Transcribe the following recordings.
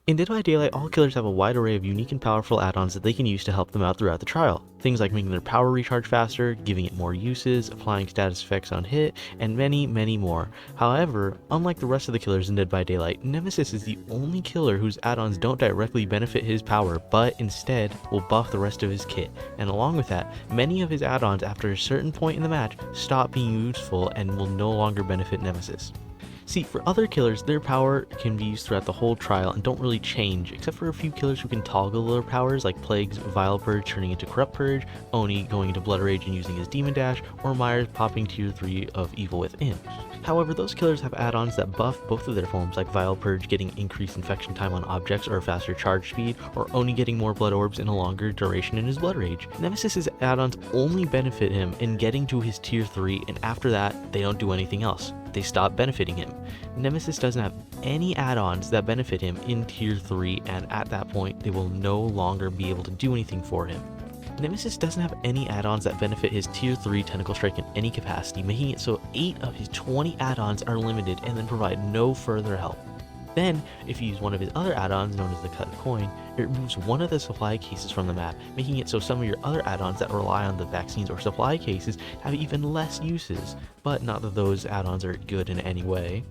In Dead by Daylight, all killers have a wide array of unique and powerful add-ons that they can use to help them out throughout the trial. Things like making their power recharge faster, giving it more uses, applying status effects on hit, and many, many more. However, unlike the rest of the killers in Dead by Daylight, Nemesis is the only killer whose add-ons don't directly benefit his power, but instead will buff the rest of his kit. And along with that, many of his add-ons after a certain point in the match stop being useful and will no longer benefit Nemesis. See, for other killers, their power can be used throughout the whole trial and don't really change, except for a few killers who can toggle their powers, like Plague's Vile Purge turning into Corrupt Purge, Oni going into Blood Rage and using his Demon Dash, or Myers popping tier 3 of Evil Within. However, those killers have add-ons that buff both of their forms, like Vile Purge getting increased infection time on objects or a faster charge speed, or Oni getting more blood orbs and a longer duration in his Blood Rage. Nemesis's add-ons only benefit him in getting to his tier 3, and after that, they don't do anything else. They stop benefiting him. Nemesis doesn't have any add-ons that benefit him in tier 3, and at that point they will no longer be able to do anything for him. Nemesis doesn't have any add-ons that benefit his tier 3 Tentacle Strike in any capacity, making it so 8 of his 20 add-ons are limited and then provide no further help. Then, if you use one of his other add-ons known as the Cut Coin, it removes one of the supply cases from the map, making it so some of your other add-ons that rely on the vaccines or supply cases have even less uses, but not that those add-ons are good in any way.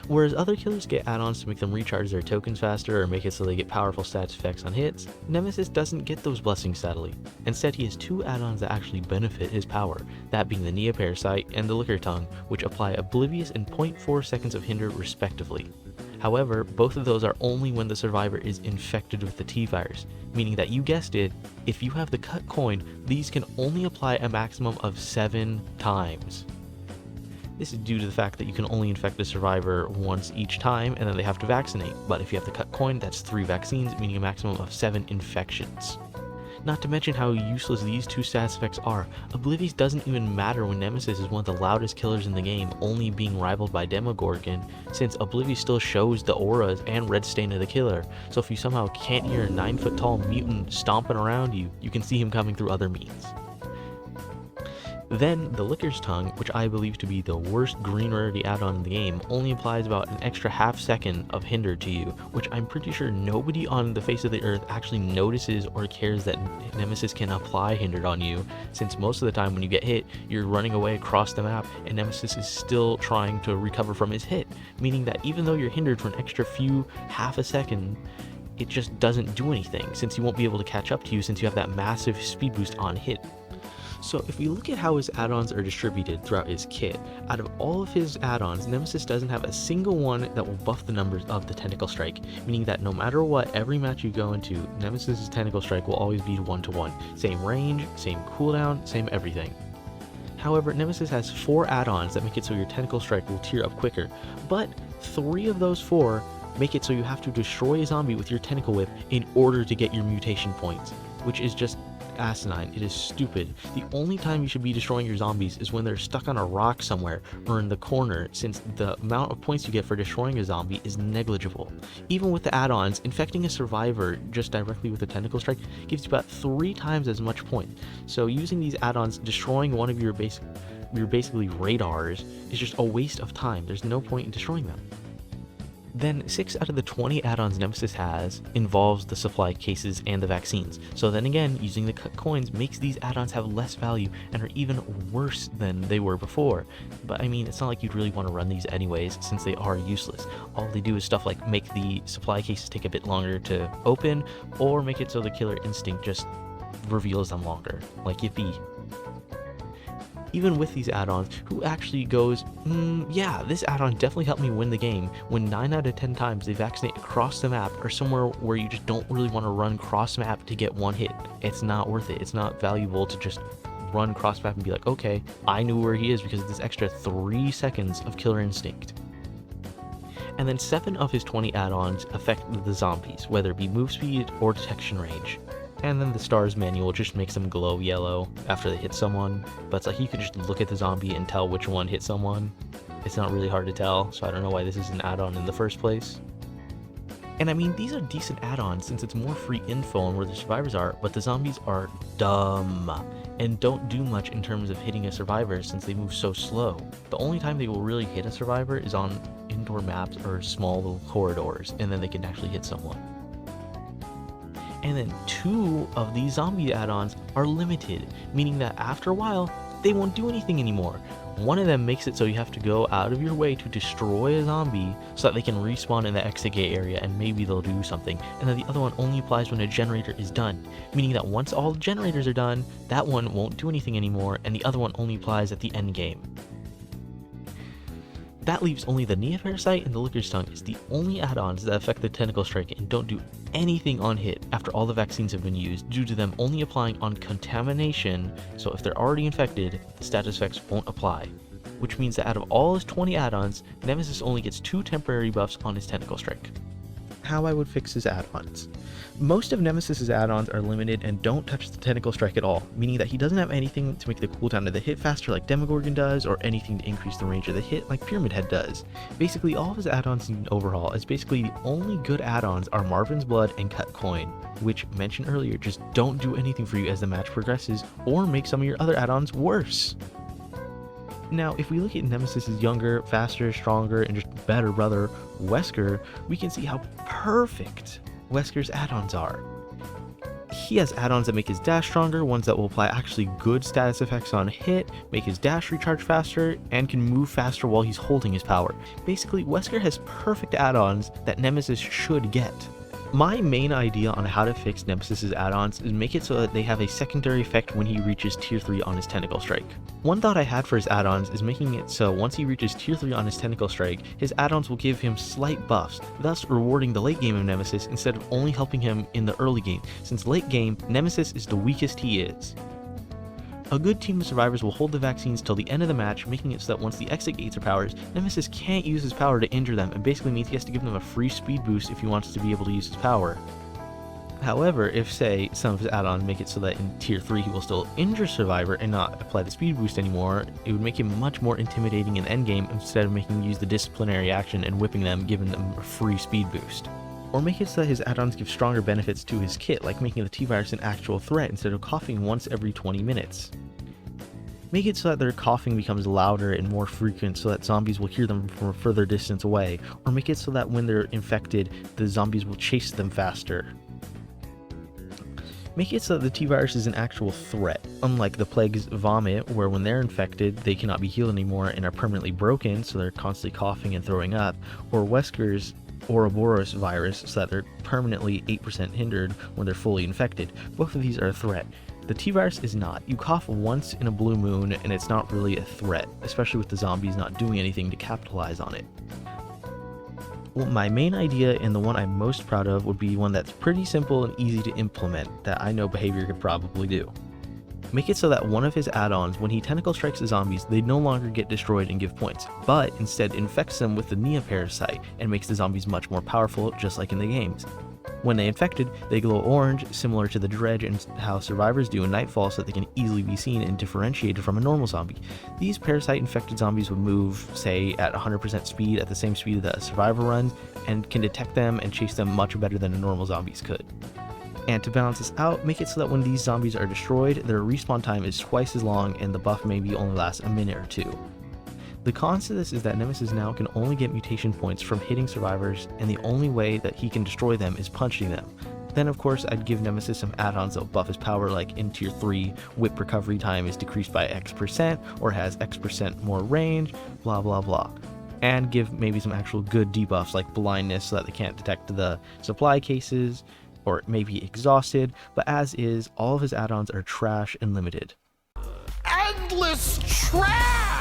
Whereas other killers get add-ons to make them recharge their tokens faster or make it so they get powerful stats effects on hits, Nemesis doesn't get those blessings sadly. Instead, he has 2 add-ons that actually benefit his power, that being the Nea Parasite and the Liquor Tongue, which apply Oblivious and 0.4 seconds of Hinder respectively. However, both of those are only when the survivor is infected with the T-Virus, meaning that you guessed it, if you have the Cut Coin, these can only apply a maximum of 7 times. This is due to the fact that you can only infect the survivor once each time and then they have to vaccinate, but if you have the Cut Coin, that's 3 vaccines, meaning a maximum of 7 infections. Not to mention how useless these 2 stats effects are. Oblivious doesn't even matter when Nemesis is one of the loudest killers in the game, only being rivaled by Demogorgon, since Oblivious still shows the auras and red stain of the killer, so if you somehow can't hear a 9-foot tall mutant stomping around you, you can see him coming through other means. Then, the Liquor's Tongue, which I believe to be the worst green rarity add-on in the game, only applies about an extra half second of hinder to you, which I'm pretty sure nobody on the face of the earth actually notices or cares that Nemesis can apply hindered on you, since most of the time when you get hit, you're running away across the map and Nemesis is still trying to recover from his hit, meaning that even though you're hindered for an extra half a second, it just doesn't do anything, since he won't be able to catch up to you since you have that massive speed boost on hit. So if we look at how his add-ons are distributed throughout his kit, out of all of his add-ons, Nemesis doesn't have a single one that will buff the numbers of the Tentacle Strike, meaning that no matter what, every match you go into, Nemesis' Tentacle Strike will always be 1-to-1. Same range, same cooldown, same everything. However, Nemesis has 4 add-ons that make it so your Tentacle Strike will tear up quicker, but 3 of those 4 make it so you have to destroy a zombie with your Tentacle Whip in order to get your mutation points, which is just asinine. It is stupid. The only time you should be destroying your zombies is when they're stuck on a rock somewhere or in the corner, since the amount of points you get for destroying a zombie is negligible. Even with the add-ons, infecting a survivor just directly with a Tentacle Strike gives you about 3 times as much points. So using these add-ons, destroying one of your basically radars is just a waste of time. There's no point in destroying them. Then 6 out of the 20 add-ons Nemesis has involves the supply cases and the vaccines. So then again, using the Cut Coins makes these add-ons have less value and are even worse than they were before. But I mean, it's not like you'd really want to run these anyways, since they are useless. All they do is stuff like make the supply cases take a bit longer to open, or make it so the killer instinct just reveals them longer, like Yippee. Even with these add-ons, who actually goes, yeah, this add-on definitely helped me win the game, when 9 out of 10 times they vaccinate across the map or somewhere where you just don't really want to run cross map to get one hit. It's not worth it. It's not valuable to just run cross map and be like, okay, I knew where he is because of this extra 3 seconds of killer instinct. And then 7 of his 20 add-ons affect the zombies, whether it be move speed or detection range. And then the stars manual just makes them glow yellow after they hit someone, but it's like you can just look at the zombie and tell which one hit someone. It's not really hard to tell, so I don't know why this is an add-on in the first place. And I mean, these are decent add-ons since it's more free info on where the survivors are, but the zombies are dumb and don't do much in terms of hitting a survivor since they move so slow. The only time they will really hit a survivor is in indoor maps or small little corridors, and then they can actually hit someone. And then 2 of these zombie add-ons are limited, meaning that after a while, they won't do anything anymore. One of them makes it so you have to go out of your way to destroy a zombie so that they can respawn in the exit gate area and maybe they'll do something. And then the other one only applies when a generator is done, meaning that once all the generators are done, that one won't do anything anymore and the other one only applies at the end game. That leaves only the Nia Parasite and the Licorice Tongue as the only add-ons that affect the Tentacle Strike and don't do anything on hit after all the vaccines have been used, due to them only applying on contamination, so if they're already infected, the status effects won't apply. Which means that out of all his 20 add-ons, Nemesis only gets 2 temporary buffs on his Tentacle Strike. How I would fix his add-ons. Most of Nemesis's add-ons are limited and don't touch the Tentacle Strike at all, meaning that he doesn't have anything to make the cooldown of the hit faster like Demogorgon does, or anything to increase the range of the hit like Pyramid Head does. Basically, all of his add-ons need an overhaul, as basically the only good add-ons are Marvin's Blood and Cut Coin, which, mentioned earlier, just don't do anything for you as the match progresses, or make some of your other add-ons worse. Now, if we look at Nemesis' younger, faster, stronger, and just better brother, Wesker, we can see how perfect Wesker's add-ons are. He has add-ons that make his dash stronger, ones that will apply actually good status effects on hit, make his dash recharge faster, and can move faster while he's holding his power. Basically, Wesker has perfect add-ons that Nemesis should get. My main idea on how to fix Nemesis's add-ons is make it so that they have a secondary effect when he reaches tier 3 on his Tentacle Strike. One thought I had for his add-ons is making it so once he reaches tier 3 on his Tentacle Strike, his add-ons will give him slight buffs, thus rewarding the late game of Nemesis instead of only helping him in the early game, since late game, Nemesis is the weakest he is. A good team of survivors will hold the vaccines till the end of the match, making it so that once the exit gates are powered, Nemesis can't use his power to injure them, and basically means he has to give them a free speed boost if he wants to be able to use his power. However, if, say, some of his add-ons make it so that in tier 3 he will still injure Survivor and not apply the speed boost anymore, it would make him much more intimidating in endgame instead of making him use the disciplinary action and whipping them, giving them a free speed boost. Or make it so that his add-ons give stronger benefits to his kit, like making the T-Virus an actual threat instead of coughing once every 20 minutes. Make it so that their coughing becomes louder and more frequent so that zombies will hear them from a further distance away, or make it so that when they're infected, the zombies will chase them faster. Make it so that the T-Virus is an actual threat, unlike the Plague's Vomit, where when they're infected, they cannot be healed anymore and are permanently broken, so they're constantly coughing and throwing up, or Wesker's Ouroboros virus, so that they're permanently 8% hindered when they're fully infected. Both of these are a threat. The T-Virus is not. You cough once in a blue moon and it's not really a threat, especially with the zombies not doing anything to capitalize on it. Well, my main idea and the one I'm most proud of would be one that's pretty simple and easy to implement that I know Behavior could probably do. Make it so that one of his add-ons, when he tentacle strikes the zombies, they no longer get destroyed and give points, but instead infects them with the Nia Parasite and makes the zombies much more powerful, just like in the games. When they infected, they glow orange, similar to the Dredge and how survivors do in Nightfall, so that they can easily be seen and differentiated from a normal zombie. These parasite-infected zombies would move, say, at 100% speed, at the same speed that a survivor runs, and can detect them and chase them much better than a normal zombies could. And to balance this out, make it so that when these zombies are destroyed, their respawn time is twice as long and the buff maybe only lasts a minute or two. The cons to this is that Nemesis now can only get mutation points from hitting survivors, and the only way that he can destroy them is punching them. Then of course I'd give Nemesis some add-ons that will buff his power, like in tier 3, whip recovery time is decreased by X% or has X% more range, blah blah blah. And give maybe some actual good debuffs like blindness so that they can't detect the supply cases, or maybe exhausted, but as is, all of his add-ons are trash and limited. Endless trash!